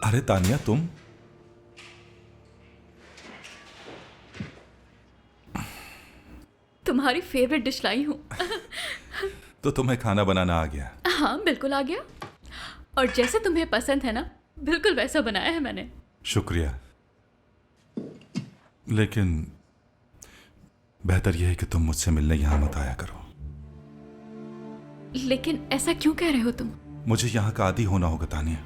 अरे तानिया, तुम तुम्हारी फेवरेट डिश लाई हूँ। तो तुम्हें खाना बनाना आ गया? हाँ बिल्कुल आ गया, और जैसे तुम्हें पसंद है ना, बिल्कुल वैसा बनाया है मैंने। शुक्रिया, लेकिन बेहतर यह है कि तुम मुझसे मिलने यहां मत आया करो। लेकिन ऐसा क्यों कह रहे हो तुम? मुझे यहाँ का आदी होना होगा तानिया।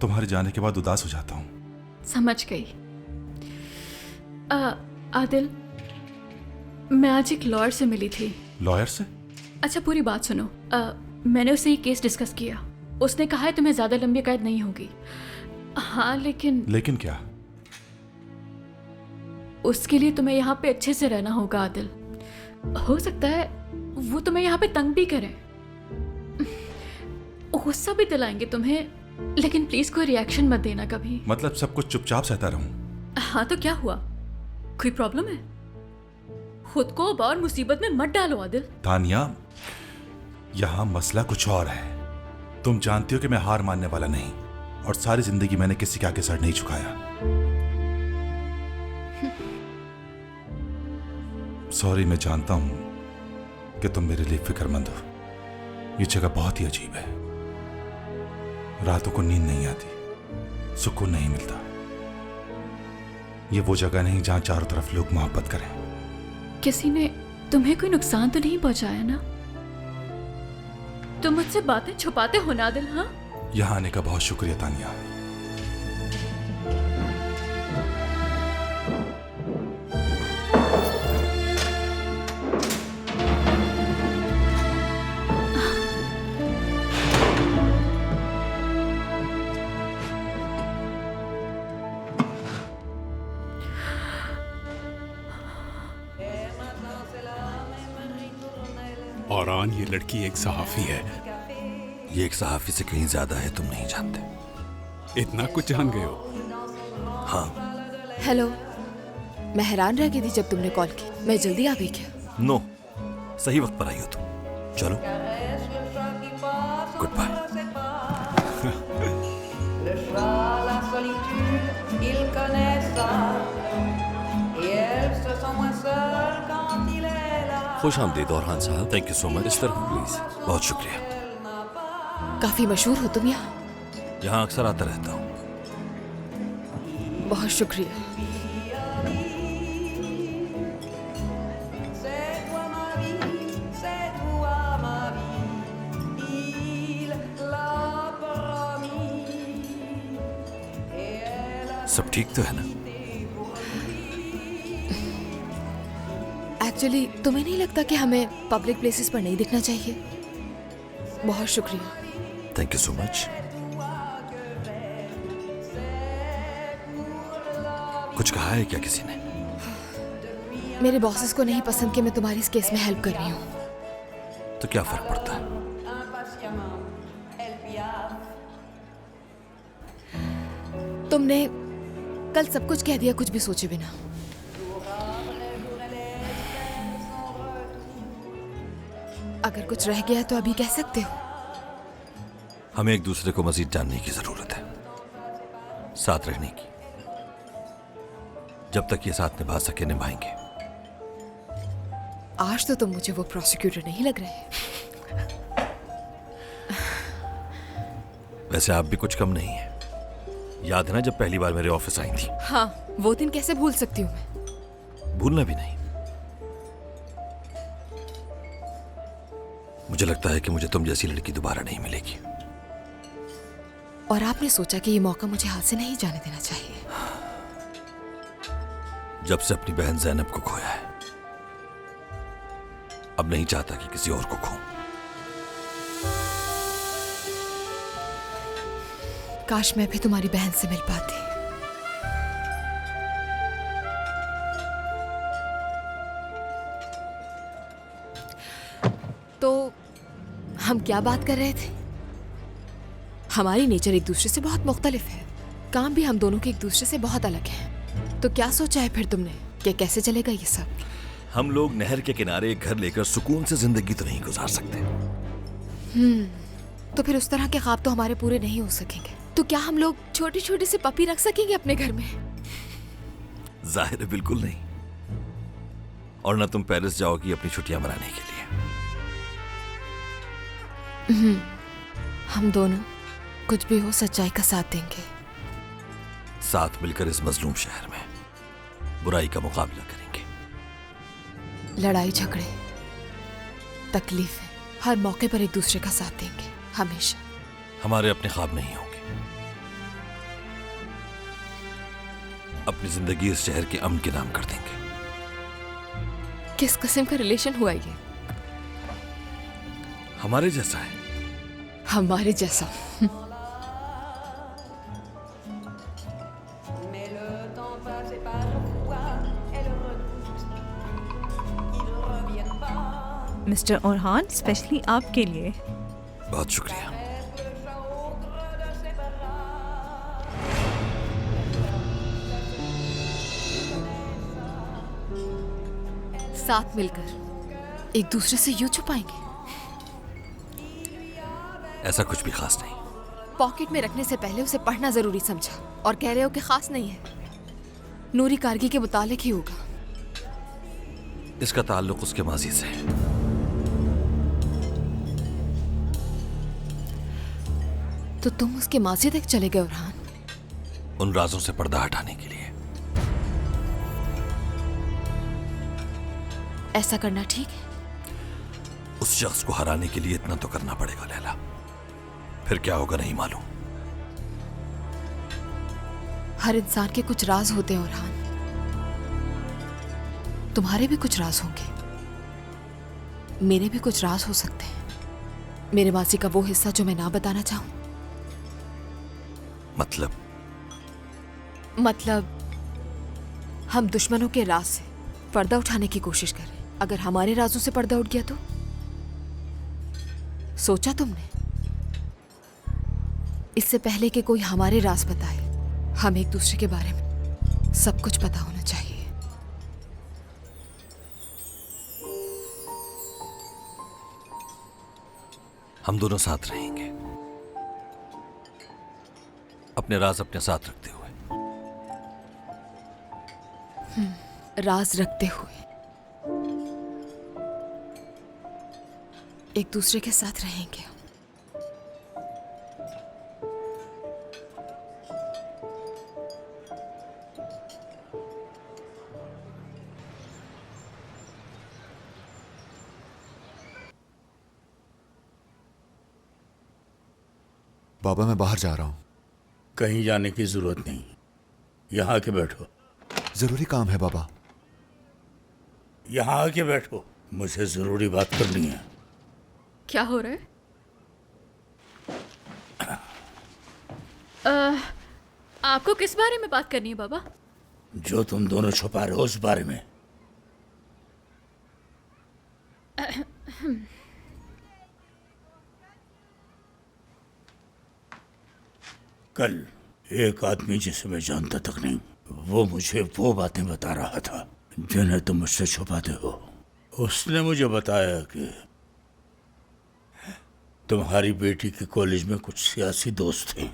तुम्हारे जाने के बाद उदास हो जाता हूँ। समझ गई। आदिल, मैं आज एक लॉयर से मिली थी। लॉयर से? अच्छा पूरी बात सुनो। मैंने उससे ये केस डिस्कस किया। उसने कहा है तुम्हें ज्यादा लंबी कैद नहीं होगी। हाँ लेकिन क्या? उसके लिए तुम्हें यहाँ पे अच्छे से रहना होगा आदिल। हो सकता है वो तुम्हें यहाँ पे तंग भी करे, गुस्सा भी दिलाएंगे तुम्हें, लेकिन प्लीज कोई रिएक्शन मत देना कभी। मतलब सब कुछ चुपचाप सहता रहूं? हाँ तो क्या हुआ, कोई प्रॉब्लम है? खुद को और मुसीबत में मत डालो आदिल। तानिया, यहाँ मसला कुछ और है। तुम जानती हो कि मैं हार मानने वाला नहीं, और सारी जिंदगी मैंने किसी के आगे सर नहीं झुकाया। सॉरी, मैं जानता हूं कि तुम मेरे लिए फिक्रमंद हो। ये जगह बहुत ही अजीब है। रातों को नींद नहीं आती, सुकून नहीं मिलता। ये वो जगह नहीं जहां चारों तरफ लोग मोहब्बत करें। किसी ने तुम्हें कोई नुकसान तो नहीं पहुंचाया ना? तुम मुझसे बातें छुपाते हो ना आदिल? हाँ, यहां आने का बहुत शुक्रिया तानिया। औरान, ये लड़की एक सहाफी है। ये एक सहाफी से कहीं ज्यादा है, तुम नहीं जानते। इतना कुछ जान गए हो? हाँ। हेलो, मैं हैरान रह गई थी जब तुमने कॉल की। मैं जल्दी आ गई क्या? नो, सही वक्त पर आई हो तुम। चलो, गुड बाय। खुश आमदीद औरहान साहब। Thank you so much. इस तरफ प्लीज। बहुत शुक्रिया। काफी मशहूर हो तुम यहाँ? यहाँ अक्सर आता रहता हूँ। बहुत शुक्रिया। सब ठीक तो है ना? एक्चुअली तुम्हें नहीं लगता कि हमें पब्लिक प्लेसेस पर नहीं दिखना चाहिए? बहुत शुक्रिया। Thank you so much. कुछ कहा है क्या किसी ने? मेरे बॉसेस को नहीं पसंद कि मैं तुम्हारी इस केस में हेल्प कर रही हूँ। तो क्या फर्क पड़ता है? तुमने कल सब कुछ कह दिया, कुछ भी सोचे बिना। अगर कुछ रह गया तो अभी कह सकते हो। हमें एक दूसरे को मजीद जानने की जरूरत है, साथ रहने की। जब तक ये साथ निभा सके निभाएंगे। आज तो तुम मुझे वो प्रोसिक्यूटर नहीं लग रहे। वैसे आप भी कुछ कम नहीं है। याद है ना जब पहली बार मेरे ऑफिस आई थी? हाँ, वो दिन कैसे भूल सकती हूँ मैं। भूलना भी नहीं। मुझे लगता है कि मुझे तुम जैसी लड़की दोबारा नहीं मिलेगी। और आपने सोचा कि ये मौका मुझे हाथ से नहीं जाने देना चाहिए। जब से अपनी बहन ज़ैनब को खोया है, अब नहीं चाहता कि किसी और को खोऊं। काश मैं भी तुम्हारी बहन से मिल पाती। तो हम क्या बात कर रहे थे? हमारी नेचर एक दूसरे से बहुत मुख्तलिफ है। काम भी हम दोनों के एक दूसरे से बहुत अलग है। तो क्या सोचा है फिर तुमने कि कैसे चलेगा ये सब? हम लोग नहर के किनारे एक घर लेकर सुकून से जिंदगी तो नहीं गुजार सकते। तो फिर उस तरह के ख्वाब तो हमारे पूरे नहीं हो सकेंगे। तो क्या हम लोग छोटी छोटी सी पपी रख सकेंगे अपने घर में? जाहिर है बिल्कुल नहीं। और ना तुम पेरिस जाओगी अपनी छुट्टियां मनाने के लिए। हम दोनों कुछ भी हो सच्चाई का साथ देंगे। साथ मिलकर इस मजलूम शहर में बुराई का मुकाबला करेंगे। लड़ाई झगड़े तकलीफें हर मौके पर एक दूसरे का साथ देंगे हमेशा। हमारे अपने ख्वाब नहीं होंगे। अपनी जिंदगी इस शहर के अमन के नाम कर देंगे। किस किस्म का रिलेशन हुआ ये? हमारे जैसा है। हमारे जैसा। मिस्टर ओरहान, स्पेशली आपके लिए। बहुत शुक्रिया। साथ मिलकर एक दूसरे से यूं छुपाएंगे? ऐसा कुछ भी खास नहीं। पॉकेट में रखने से पहले उसे पढ़ना जरूरी समझा और कह रहे हो कि खास नहीं है। नूरी कारगी के मुतालिक ही होगा। इसका ताल्लुक उसके माजी से है। तो तुम उसके माजी तक चले गए ओरहान? उन राजों से पर्दा हटाने के लिए। ऐसा करना ठीक है? उस शख्स को हराने के लिए इतना तो करना पड़ेगा लैला। फिर क्या होगा नहीं मालूम। हर इंसान के कुछ राज होते हैं ओरहान। तुम्हारे भी कुछ राज होंगे, मेरे भी कुछ राज हो सकते हैं। मेरे मासी का वो हिस्सा जो मैं ना बताना चाहूं। मतलब हम दुश्मनों के राज से पर्दा उठाने की कोशिश करें। अगर हमारे राजों से पर्दा उठ गया तो? सोचा तुमने? इससे पहले कि कोई हमारे राज बताए, हम एक दूसरे के बारे में सब कुछ पता होना चाहिए। हम दोनों साथ रहेंगे, अपने राज अपने साथ रखते हुए। राज रखते हुए एक दूसरे के साथ रहेंगे। बाबा मैं बाहर जा रहा हूं। कहीं जाने की जरूरत नहीं, यहाँ आके बैठो। जरूरी काम है बाबा। यहाँ आके बैठो, मुझे जरूरी बात करनी है। क्या हो रहा है? आपको किस बारे में बात करनी है बाबा? जो तुम दोनों छुपा रहे हो उस बारे में। कल एक आदमी जिसे मैं जानता तक नहीं, वो मुझे वो बातें बता रहा था जिन्हें तुम मुझसे छुपाते हो। उसने मुझे बताया कि तुम्हारी बेटी के कॉलेज में कुछ सियासी दोस्त थे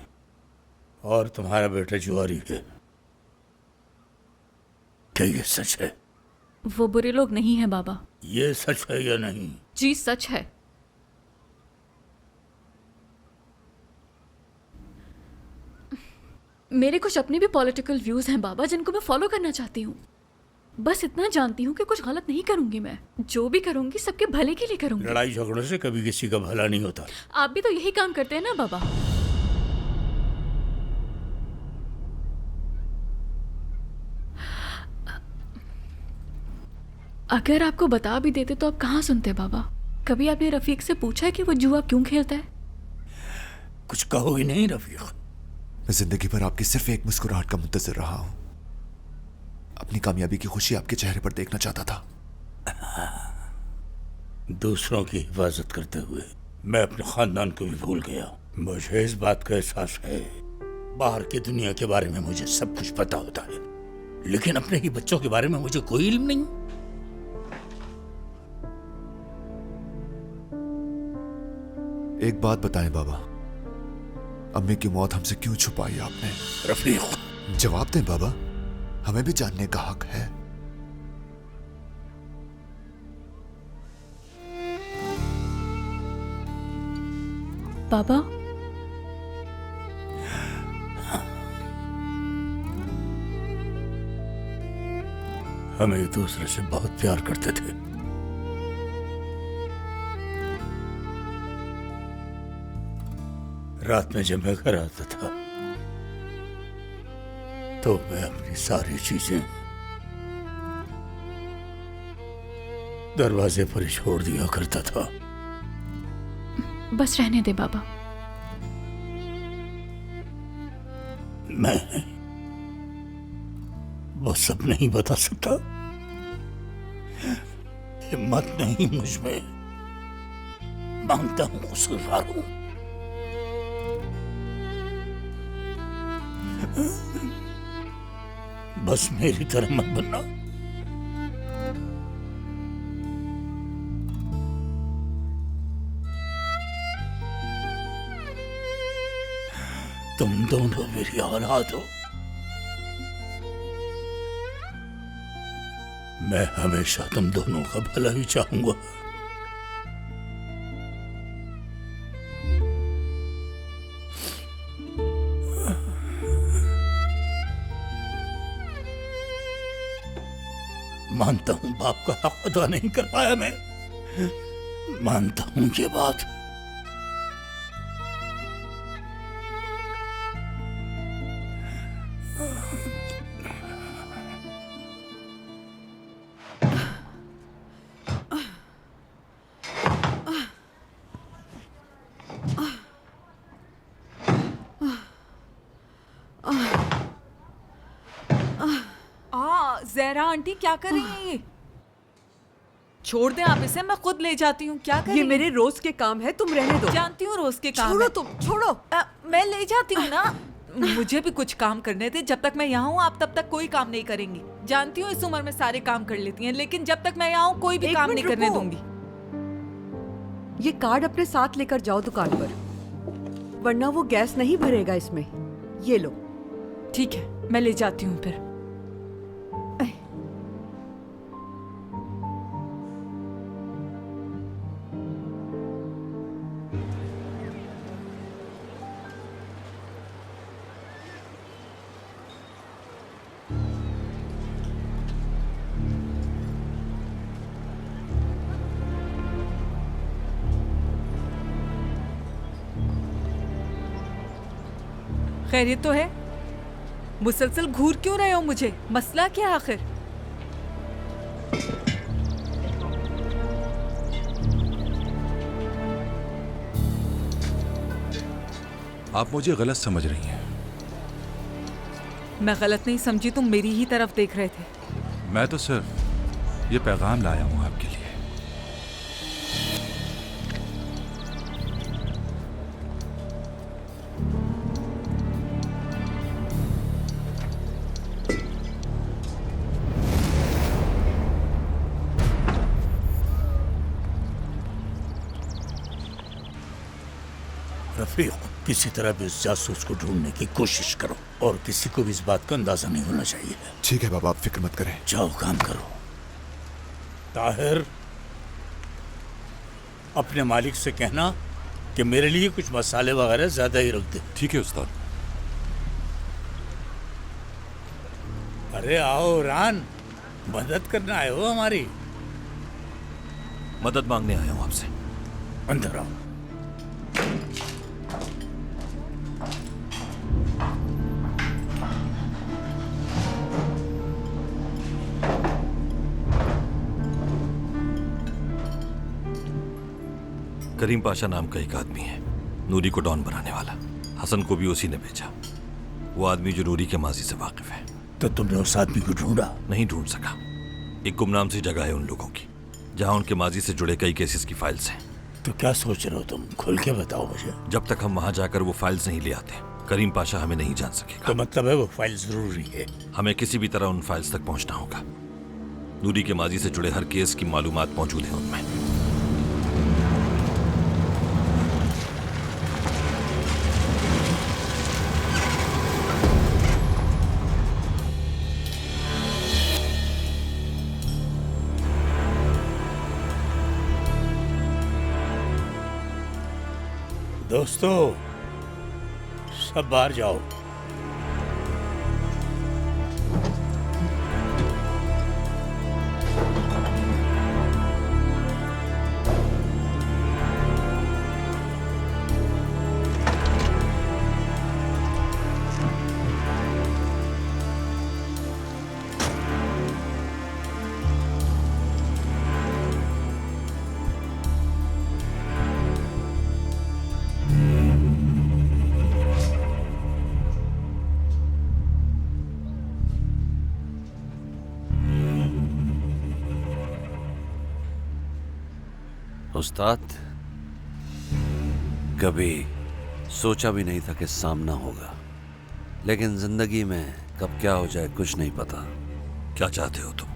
और तुम्हारा बेटा जुआरी है। क्या ये सच है? वो बुरे लोग नहीं हैं बाबा। ये सच है या नहीं? जी सच है। मेरे कुछ अपने भी पॉलिटिकल व्यूज हैं बाबा, जिनको मैं फॉलो करना चाहती हूँ। बस इतना जानती हूँ कि कुछ गलत नहीं करूंगी। मैं जो भी करूंगी सबके भले के लिए करूंगी। लड़ाई झगड़ों से कभी किसी का भला नहीं होता। आप भी तो यही काम करते हैं ना बाबा। अगर आपको बता भी देते तो आप कहाँ सुनते बाबा? कभी आपने रफीक से पूछा है कि वो जुआ क्यों खेलता है? कुछ कहो ही नहीं रफीक। मैं जिंदगी भर आपकी सिर्फ एक मुस्कुराहट का मुंतजिर रहा हूं। अपनी कामयाबी की खुशी आपके चेहरे पर देखना चाहता था। दूसरों की हिफाजत करते हुए मैं अपने खानदान को भी भूल गया। मुझे इस बात का एहसास है, बाहर की दुनिया के बारे में मुझे सब कुछ पता होता है, लेकिन अपने ही बच्चों के बारे में मुझे कोई इल्म नहीं। एक बात बताएं बाबा, अम्मी की मौत हमसे क्यों छुपाई आपने? रफीक, जवाब दें बाबा, हमें भी जानने का हक है। बाबा, हम एक दूसरे से बहुत प्यार करते थे। रात में जब मैं घर आता था तो मैं अपनी सारी चीजें दरवाजे पर ही छोड़ दिया करता था। बस रहने दे बाबा। मैं वो सब नहीं बता सकता, हिम्मत नहीं मुझ में। मांगता हूं कसूरवार हूं। बस मेरी तरह मत बनना। तुम दोनों मेरी औलाद हो। मैं हमेशा तुम दोनों का भला ही चाहूंगा। मानता हूं बाप का हक अदा नहीं कर पाया मैं, मानता हूं ये बात। ज़हरा आंटी क्या कर रही हैं ये? छोड़ दें आप इसे, मैं खुद ले जाती हूँ। क्या कर रही ये हैं? मेरे रोज के काम है, तुम रहने दो। जानती हूँ रोज के काम छोड़ो है। तुम, छोड़ो। मैं ले जाती हूँ ना। मुझे भी कुछ काम करने थे। जब तक मैं यहाँ हूँ आप तब तक कोई काम नहीं करेंगी। जानती हूँ इस उम्र में सारे काम कर लेती हैं, लेकिन जब तक मैं यहाँ हूँ कोई भी एक काम मिनट नहीं करने रुको। दूंगी। ये कार्ड अपने साथ लेकर जाओ दुकान पर, वरना वो गैस नहीं भरेगा इसमें। ये लो। ठीक है, मैं ले जाती हूँ फिर। खैरियत तो है? मुसलसल घूर क्यों रहे हो मुझे? मसला क्या आखिर? आप मुझे गलत समझ रही हैं। मैं गलत नहीं समझी, तुम मेरी ही तरफ देख रहे थे। मैं तो सिर्फ ये पैगाम लाया हूं आपके लिए। रफीक, किसी तरह भी इस जासूस को ढूंढने की कोशिश करो और किसी को भी इस बात का अंदाजा नहीं होना चाहिए। ठीक है बाबा, आप फिक्र मत करें। जाओ काम करो। ताहिर, अपने मालिक से कहना कि मेरे लिए कुछ मसाले वगैरह ज्यादा ही रख दे। ठीक है उस्ताद। अरे आओ रान, मदद करना आए हो हमारी। मदद मांगने आया हूं आपसे। अंदर आओ। करीम पाशा नाम का एक आदमी है, नूरी को डॉन बनाने वाला। हसन को भी उसी ने भेजा। वो आदमी जो नूरी के माजी से वाकिफ है। तो तुमने उस आदमी को ढूंढा? नहीं ढूंढ सका। एक गुमनाम सी जगह है उन लोगों की, जहां उनके माजी से जुड़े कई केसेस की फाइल्स हैं। तो क्या सोच रहे हो तुम? खुल के बताओ मुझे। जब तक हम वहां जाकर वो फाइल्स नहीं ले आते, करीम पाशा हमें नहीं जान सकेगा। तो मतलब है वो फाइल जरूरी है? हमें किसी भी तरह उन फाइल्स तक पहुंचना होगा। नूरी के माजी से जुड़े हर केस की मालूमात मौजूद है उनमें। दोस्तों, सब बाहर जाओ। उस्ताद, कभी सोचा भी नहीं था कि सामना होगा, लेकिन जिंदगी में कब क्या हो जाए कुछ नहीं पता। क्या चाहते हो तुम?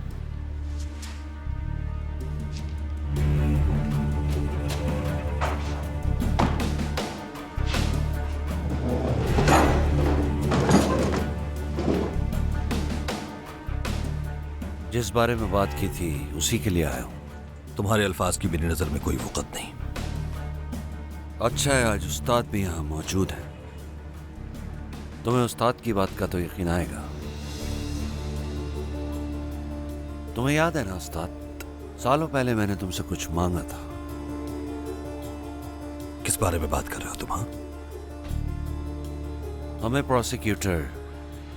जिस बारे में बात की थी उसी के लिए आया हूं। तुम्हारे अल्फाज की मेरी नजर में कोई वक़्त नहीं। अच्छा है आज उस्ताद भी यहाँ मौजूद है। तुम्हें उस्ताद की बात का तो यकीन आएगा। तुम्हें याद है ना उस्ताद, सालों पहले मैंने तुमसे कुछ मांगा था। किस बारे में बात कर रहे हो तुम? हाँ, हमें प्रोसिक्यूटर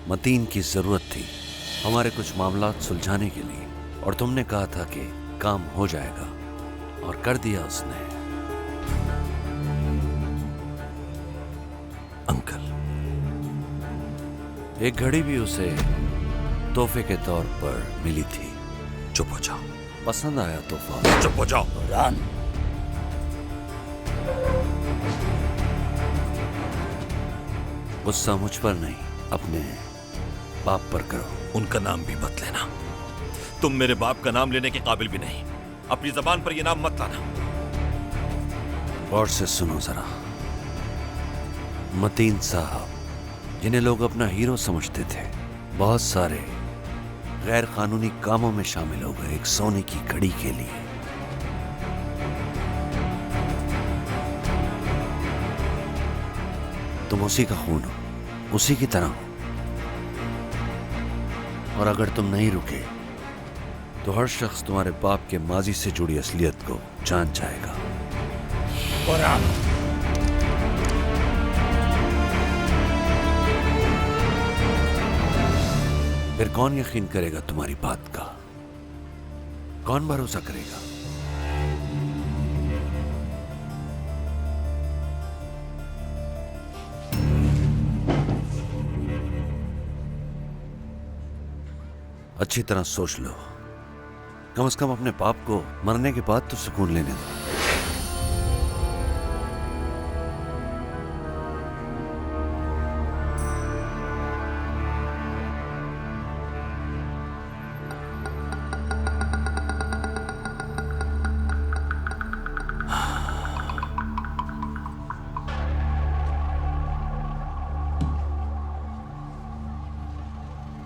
मतीन की जरूरत थी हमारे कुछ मामलात सुलझाने के लिए, और तुमने कहा था कि काम हो जाएगा, और कर दिया उसने। अंकल, एक घड़ी भी उसे तोहफे के तौर पर मिली थी। चुप हो जाओ। पसंद आया तोहफा? चुप हो जाओ। फरहान, गुस्सा मुझ पर नहीं, अपने बाप पर करो। उनका नाम भी मत लेना। तुम मेरे बाप का नाम लेने के काबिल भी नहीं। अपनी जबान पर यह नाम मत लाना। और से सुनो जरा, मतीन साहब, जिन्हें लोग अपना हीरो समझते थे, बहुत सारे गैर कानूनी कामों में शामिल हो गए एक सोने की घड़ी के लिए। तुम उसी का खून हो, उसी की तरह हो, और अगर तुम नहीं रुके तो हर शख्स तुम्हारे बाप के माजी से जुड़ी असलियत को जान जाएगा। फरहान, फिर कौन यकीन करेगा तुम्हारी बात का? कौन भरोसा करेगा? अच्छी तरह सोच लो। कम से कम अपने बाप को मरने के बाद तो सुकून लेने दो।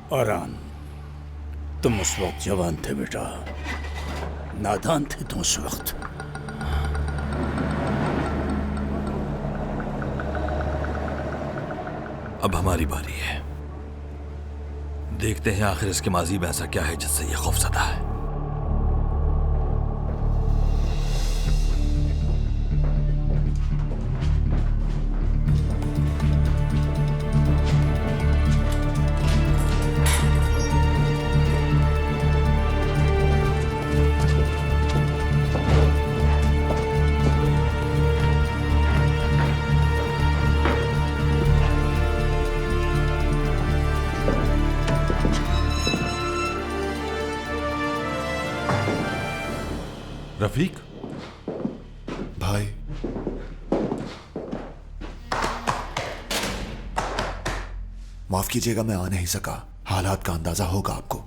फरहान, तुम उस वक्त जवान थे बेटा, नादान थे तुम उस वक्त। अब हमारी बारी है। देखते हैं आखिर इसके माजी में ऐसा क्या है जिससे यह खौफज़दा है। रफीक, भाई, माफ कीजिएगा मैं आ नहीं सका। हालात का अंदाजा होगा आपको।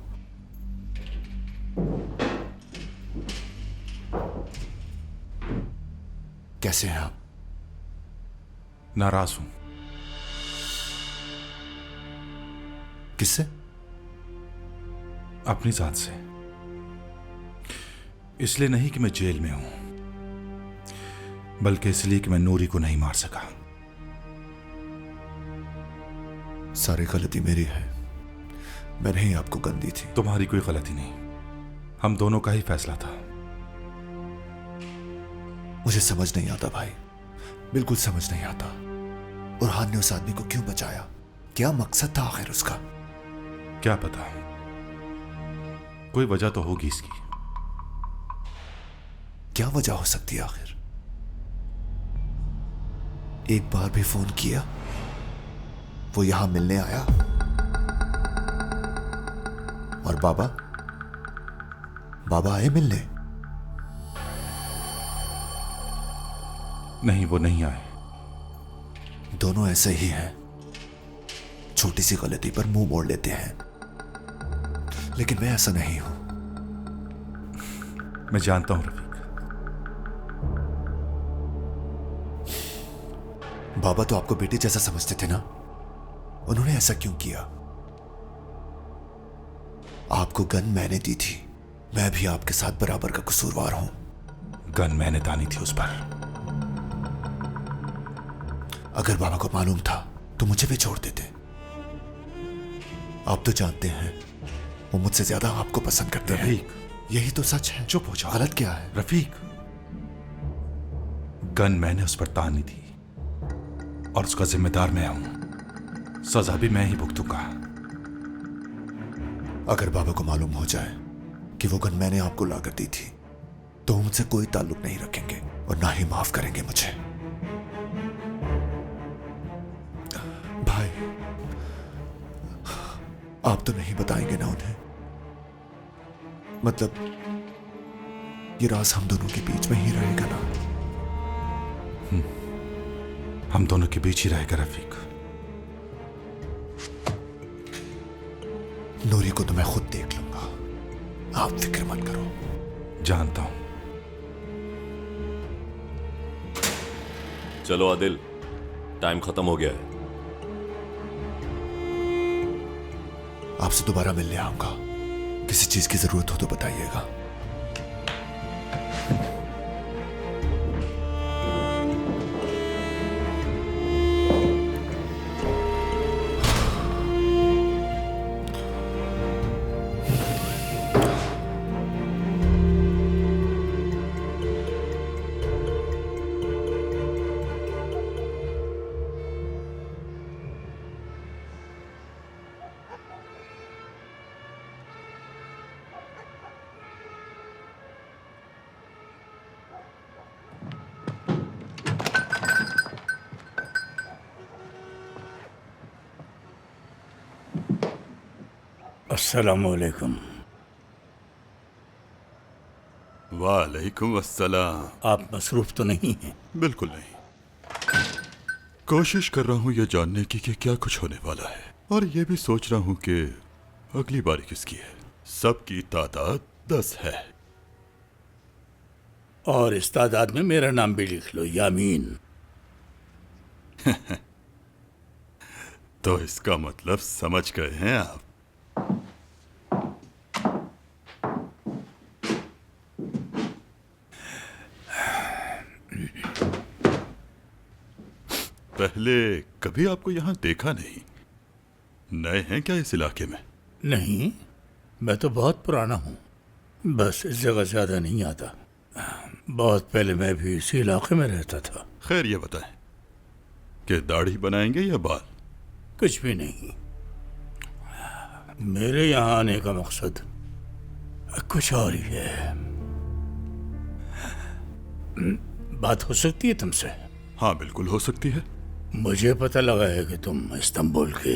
कैसे हैं आप? नाराज हूं। किससे? अपनी जात से। इसलिए नहीं कि मैं जेल में हूं, बल्कि इसलिए कि मैं नूरी को नहीं मार सका। सारी गलती मेरी है, मैंने ही आपको गन दी थी। तुम्हारी कोई गलती नहीं, हम दोनों का ही फैसला था। मुझे समझ नहीं आता भाई, बिल्कुल समझ नहीं आता। बुरहान ने उस आदमी को क्यों बचाया? क्या मकसद था आखिर उसका? क्या पता, कोई वजह तो होगी इसकी। क्या वजह हो सकती है आखिर? एक बार भी फोन किया? वो यहां मिलने आया? और बाबा आए मिलने? नहीं, वो नहीं आए। दोनों ऐसे ही हैं, छोटी सी गलती पर मुंह मोड़ लेते हैं। लेकिन मैं ऐसा नहीं हूं। मैं जानता हूं रफीक। बाबा तो आपको बेटे जैसा समझते थे ना, उन्होंने ऐसा क्यों किया? आपको गन मैंने दी थी, मैं भी आपके साथ बराबर का कसूरवार हूं। गन मैंने तानी थी उस पर। अगर बाबा को मालूम था तो मुझे भी छोड़ देते। आप तो जानते हैं वो मुझसे ज्यादा आपको पसंद करते हैं। रफीक, यही तो सच है। चुप हो जाओ। गलत क्या है? रफीक, गन मैंने उस पर तानी थी और उसका जिम्मेदार मैं हूं। सजा भी मैं ही भुगतूंगा। अगर बाबा को मालूम हो जाए कि वो गन मैंने आपको लाकर दी थी तो वो मुझसे कोई ताल्लुक नहीं रखेंगे और ना ही माफ करेंगे मुझे। भाई, आप तो नहीं बताएंगे ना उन्हें? मतलब ये राज हम दोनों के बीच में ही रहेगा ना? हम दोनों के बीच ही रहेगा रफीक। नूरी को तो मैं खुद देख लूंगा, आप फिक्र मत करो। जानता हूं। चलो आदिल, टाइम खत्म हो गया है। आपसे दोबारा मिलने आऊंगा। किसी चीज की जरूरत हो तो बताइएगा। अस्सलामुअलैकुम। वालेकुम अस्सलाम। आप मसरूफ तो नहीं हैं? बिल्कुल नहीं। कोशिश कर रहा हूँ ये जानने की कि क्या कुछ होने वाला है, और ये भी सोच रहा हूँ कि अगली बारी किसकी है। सबकी तादाद 10 है। और इस तादाद में मेरा नाम भी लिख लो, यामीन। तो इसका मतलब समझ गए हैं आप। पहले कभी आपको यहां देखा नहीं। नए हैं क्या इस इलाके में? नहीं, मैं तो बहुत पुराना हूँ, बस इस जगह ज्यादा नहीं आता। बहुत पहले मैं भी इसी इलाके में रहता था। खैर ये बताएं कि दाढ़ी बनाएंगे या बाल? कुछ भी नहीं। मेरे यहाँ आने का मकसद कुछ और ही है। बात हो सकती है तुमसे? हाँ बिल्कुल हो सकती है। मुझे पता लगा है कि तुम इस्तांबुल के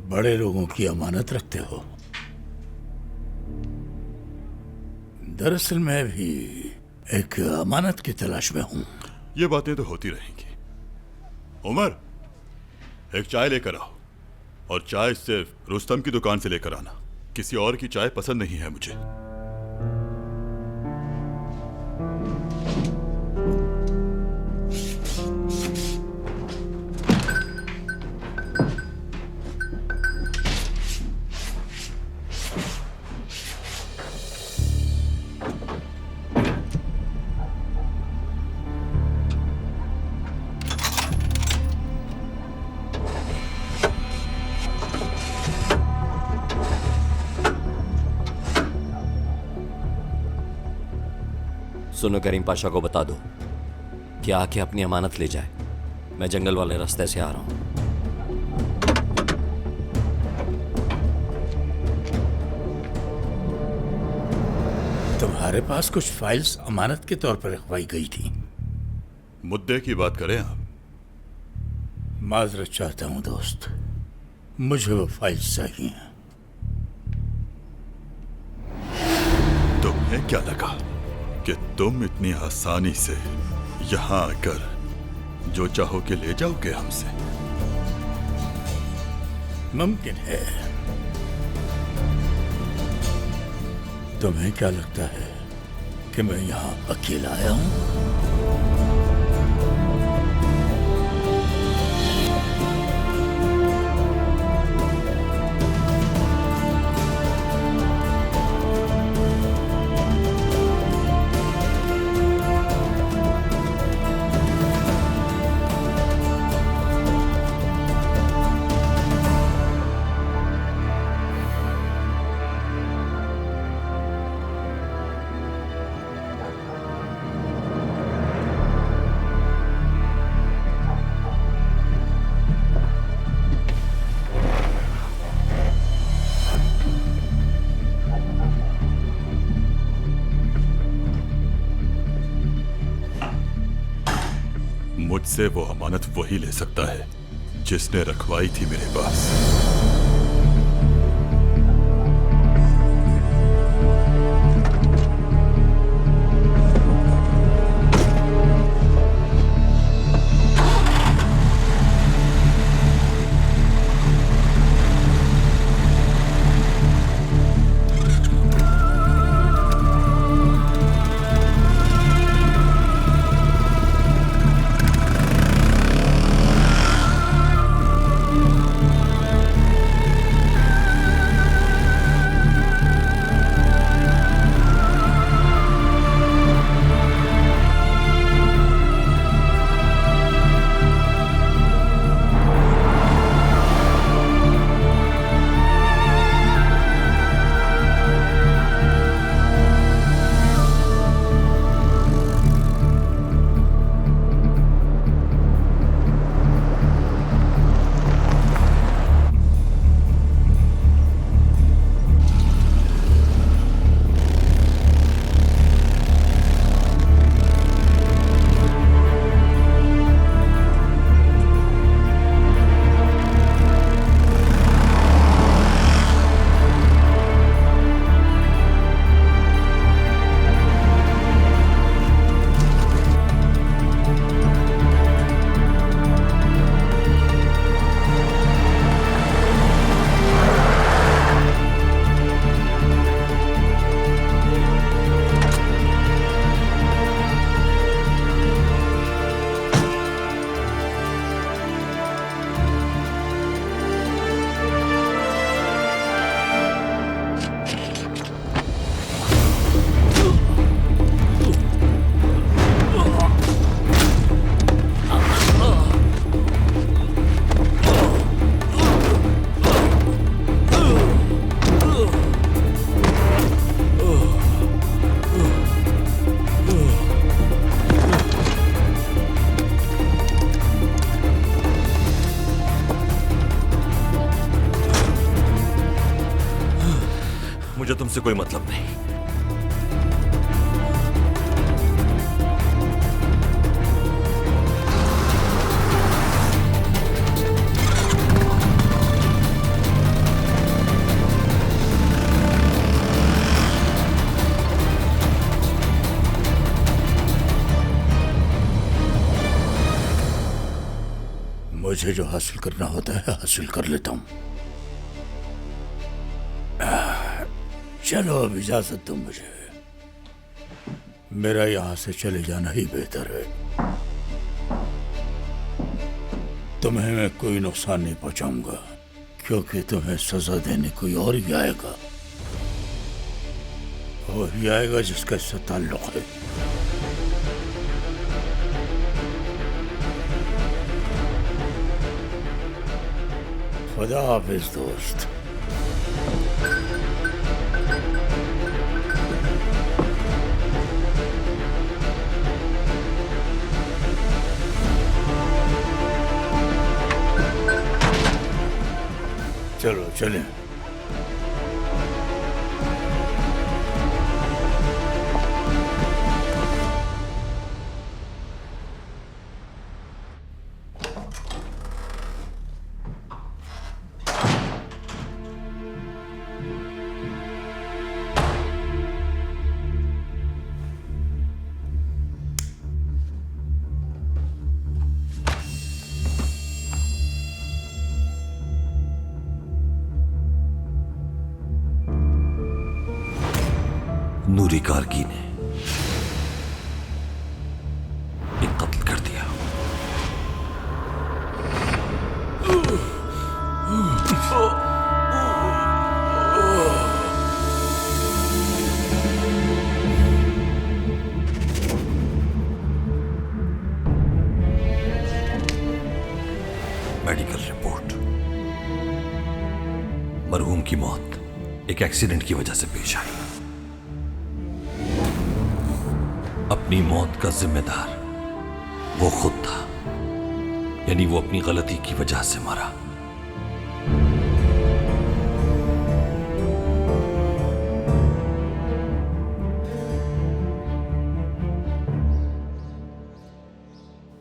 बड़े लोगों की अमानत रखते हो। दरअसल मैं भी एक अमानत की तलाश में हूँ। ये बातें तो होती रहेंगी। उमर, एक चाय लेकर आओ, और चाय सिर्फ रुस्तम की दुकान से लेकर आना। किसी और की चाय पसंद नहीं है मुझे। सुनो करीम पाशा को बता दो कि आके अपनी अमानत ले जाए। मैं जंगल वाले रास्ते से आ रहा हूं। तुम्हारे पास कुछ फाइल्स अमानत के तौर पर रखवाई गई थी। मुद्दे की बात करें आप। माजरत चाहता हूं दोस्त, मुझे वो फाइल्स चाहिए। तुम्हें क्या लगा कि तुम इतनी आसानी से यहां आकर जो चाहोगे ले जाओगे हमसे? मुमकिन है। तुम्हें क्या लगता है कि मैं यहां अकेला आया हूं? मुझसे वो अमानत वही ले सकता है जिसने रखवाई थी मेरे पास। मुझे तुमसे कोई मतलब नहीं। मुझे जो हासिल करना होता है हासिल कर लेता हूं। चलो अब इजाजत दो मुझे। मेरा यहां से चले जाना ही बेहतर है। तुम्हें मैं कोई नुकसान नहीं पहुंचाऊंगा, क्योंकि तुम्हें सजा देने कोई और ही आएगा। वही आएगा जिसका इससे ताल्लुक है। खुदा हाफिज दोस्त। चलें। नूरी कारगी ने एक कत्ल कर दिया। मेडिकल रिपोर्ट, मरहूम की मौत एक एक्सीडेंट की वजह से पेश आई। अपनी मौत का जिम्मेदार वो खुद था, यानी वो अपनी गलती की वजह से मरा।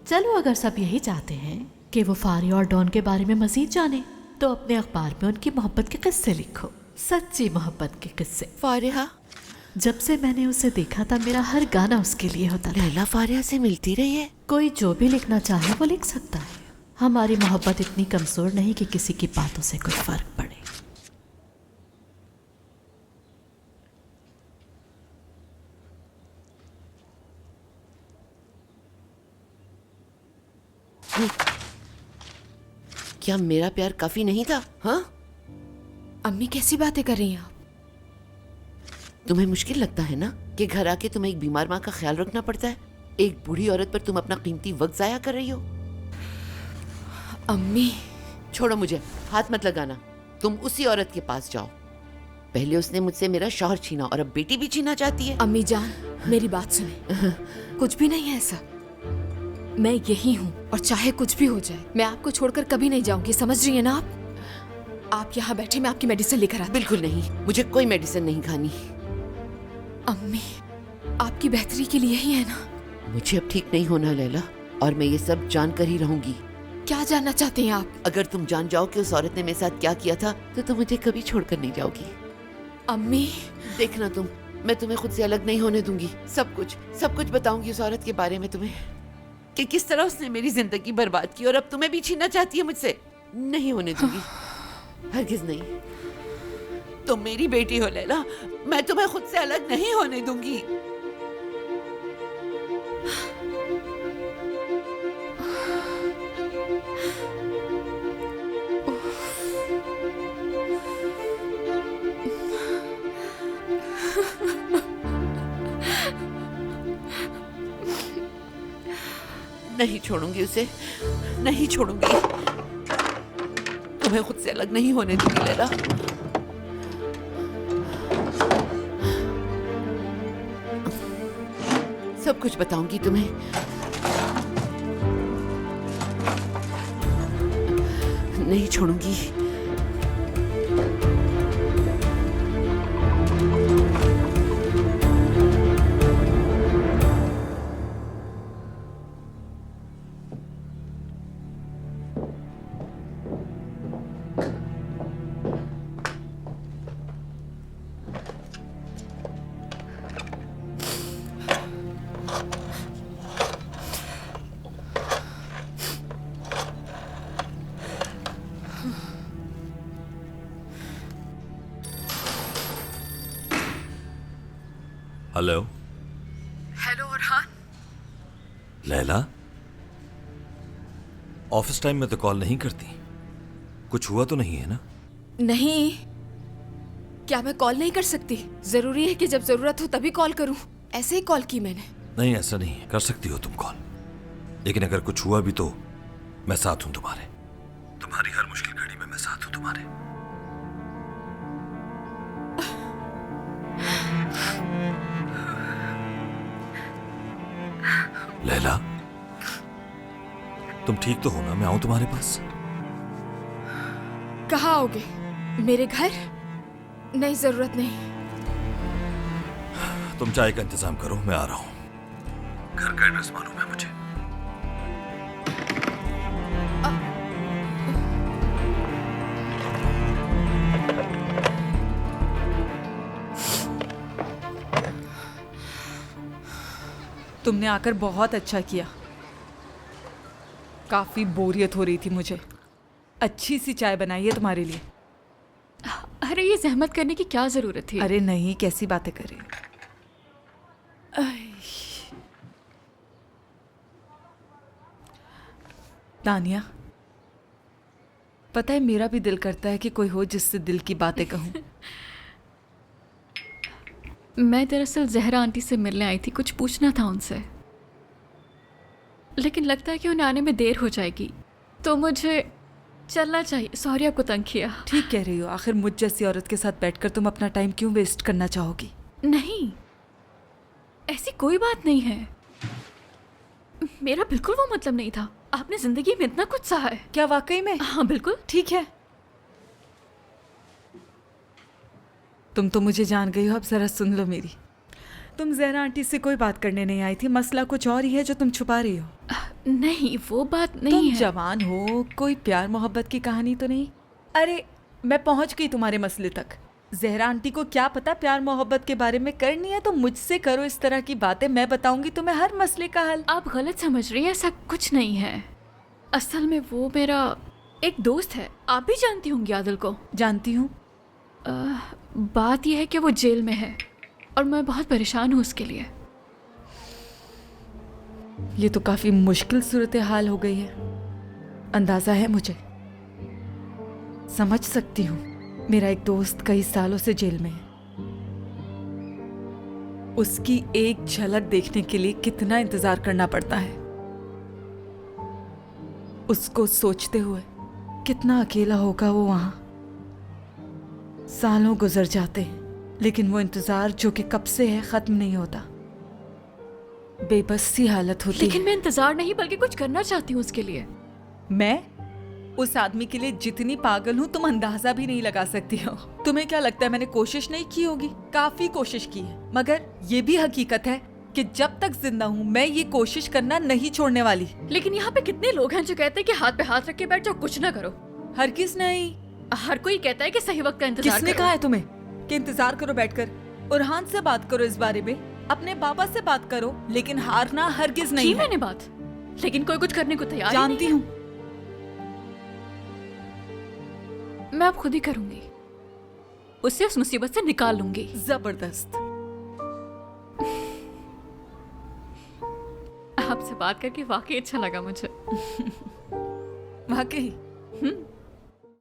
चलो, अगर सब यही चाहते हैं कि वो फारिया और डॉन के बारे में मजीद जाने, तो अपने अखबार में उनकी मोहब्बत के किस्से लिखो, सच्ची मोहब्बत के किस्से। फारिया, जब से मैंने उसे देखा था, मेरा हर गाना उसके लिए होता था। लैला फारिया से मिलती रही है। कोई जो भी लिखना चाहे वो लिख सकता है। हमारी मोहब्बत इतनी कमजोर नहीं कि किसी की बातों से कोई फर्क पड़े। क्या मेरा प्यार काफी नहीं था? हाँ, अम्मी कैसी बातें कर रही हैं आप? तुम्हें मुश्किल लगता है ना कि घर आके तुम्हें एक बीमार माँ का ख्याल रखना पड़ता है? एक बूढ़ी औरत पर तुम अपना कीमती वक्त जाया कर रही हो। अम्मी, छोड़ो मुझे, हाथ मत लगाना। तुम उसी औरत के पास जाओ। पहले उसने मुझसे मेरा शौहर छीना और अब बेटी भी छीना चाहती है। अम्मी जान, मेरी बात सुने। कुछ भी नहीं है ऐसा। मैं यही हूँ और चाहे कुछ भी हो जाए, मैं आपको छोड़कर कभी नहीं जाऊंगी। समझ रही है ना आप यहाँ बैठे, मैं आपकी मेडिसिन लेकर आती। बिल्कुल नहीं, मुझे कोई मेडिसिन नहीं खानी। अम्मी, आपकी बेहतरी के लिए ही है ना। मुझे अब ठीक नहीं होना लैला, और मैं ये सब जानकर ही रहूंगी। क्या जानना चाहते हैं आप? अगर तुम जान जाओ कि उस औरत ने मेरे साथ क्या किया था, तो तुम मुझे कभी छोड़कर नहीं जाओगी। अम्मी, देखना तुम, मैं तुम्हें खुद से अलग नहीं होने दूंगी। सब कुछ बताऊंगी उस औरत के बारे में तुम्हें, कि किस तरह उसने मेरी जिंदगी बर्बाद की और अब तुम्हें भी छीनना चाहती है मुझसे। नहीं होने दूंगी, हरगिज नहीं। तुम मेरी बेटी हो लैला, मैं तुम्हें खुद से अलग नहीं होने दूंगी। नहीं छोड़ूंगी उसे, नहीं छोड़ूंगी। तुम्हें खुद से अलग नहीं होने दूंगी लैला। सब कुछ बताऊंगी तुम्हें। नहीं छोड़ूंगी। Hello. Hello Arhan. Laila, office time में तो कॉल नहीं करती। कुछ हुआ तो नहीं है ना? नहीं, क्या मैं कॉल नहीं कर सकती? जरूरी है कि जब जरूरत हो तभी कॉल करूं? ऐसे ही कॉल की मैंने। नहीं, ऐसा नहीं है। कर सकती हो तुम कॉल, लेकिन अगर कुछ हुआ भी तो मैं साथ हूं तुम्हारे। तुम्हारी हर मुश्किल घड़ी में मैं साथ हूं तुम्हारे। लैला, तुम ठीक तो हो ना? मैं आऊं तुम्हारे पास? कहाँ आओगे? मेरे घर? नहीं, जरूरत नहीं। तुम चाय का इंतजाम करो, मैं आ रहा हूं। घर का एड्रेस मालूम है मुझे। तुमने आकर बहुत अच्छा किया। काफी बोरियत हो रही थी मुझे। अच्छी सी चाय बनाई है तुम्हारे लिए। अरे ये जहमत करने की क्या जरूरत थी? अरे नहीं, कैसी बातें कर रही हो। तानिया, पता है मेरा भी दिल करता है कि कोई हो जिससे दिल की बातें कहूं। मैं दरअसल जहरा आंटी से मिलने आई थी, कुछ पूछना था उनसे, लेकिन लगता है कि उन्हें आने में देर हो जाएगी, तो मुझे चलना चाहिए। सॉरी आपको तंग किया। ठीक कह रही हो, आखिर मुझ जैसी औरत के साथ बैठकर तुम अपना टाइम क्यों वेस्ट करना चाहोगी? नहीं, ऐसी कोई बात नहीं है। मेरा बिल्कुल वो मतलब नहीं था। आपने जिंदगी में इतना कुछ सहा है। क्या वाकई में? हाँ बिल्कुल। ठीक है, तुम तो मुझे जान गई हो। अब जरा सुन लो मेरी। तुम जहरा आंटी से कोई बात करने नहीं आई थी। मसला कुछ और ही है जो तुम छुपा रही हो। नहीं, वो बात नहीं तुम है। जवान हो, कोई प्यार मोहब्बत की कहानी तो नहीं? अरे मैं पहुंच गई तुम्हारे मसले तक। जहरा आंटी को क्या पता प्यार मोहब्बत के बारे में करनी है तो मुझसे करो इस तरह की बातें। मैं बताऊंगी तुम्हें हर मसले का हल। आप गलत समझ रही हैं, ऐसा कुछ नहीं है। असल में वो मेरा एक दोस्त है। आप भी जानती होंगी आदिल को। जानती हूँ। बात यह है कि वो जेल में है और मैं बहुत परेशान हूँ उसके लिए। ये तो काफी मुश्किल सूरत हाल हो गई है। अंदाजा है मुझे, समझ सकती हूँ। मेरा एक दोस्त कई सालों से जेल में है। उसकी एक झलक देखने के लिए कितना इंतजार करना पड़ता है। उसको सोचते हुए कितना अकेला होगा वो वहां। सालों गुजर जाते हैं लेकिन वो इंतजार जो कि कब से है खत्म नहीं होता। बेबस सी हालत होती लेकिन मैं इंतजार नहीं बल्कि कुछ करना चाहती हूँ उसके लिए। मैं उस आदमी के लिए जितनी पागल हूँ तुम अंदाजा भी नहीं लगा सकती हो। तुम्हें क्या लगता है मैंने कोशिश नहीं की होगी? काफी कोशिश की है, मगर ये भी हकीकत है कि जब तक जिंदा हूँ मैं ये कोशिश करना नहीं छोड़ने वाली। लेकिन यहाँ पे कितने लोग हैं जो कहते हैं कि हाथ पे हाथ रख के बैठ जाओ, कुछ ना करो। हरगिज नहीं। हर कोई कहता है कि सही वक्त का इंतजार किसने करो। कहा है तुम्हें कि इंतजार करो बैठकर? उरहान से बात करो इस बारे में, अपने बाबा से बात करो, लेकिन हारना हरगिज नहीं है। मैंने बात, लेकिन कोई कुछ करने को तैयार जानती हूँ। मैं अब खुद ही करूंगी, उससे उस मुसीबत से निकाल लूंगी। जबरदस्त। आपसे बात करके वाकई अच्छा लगा मुझे। वाकई।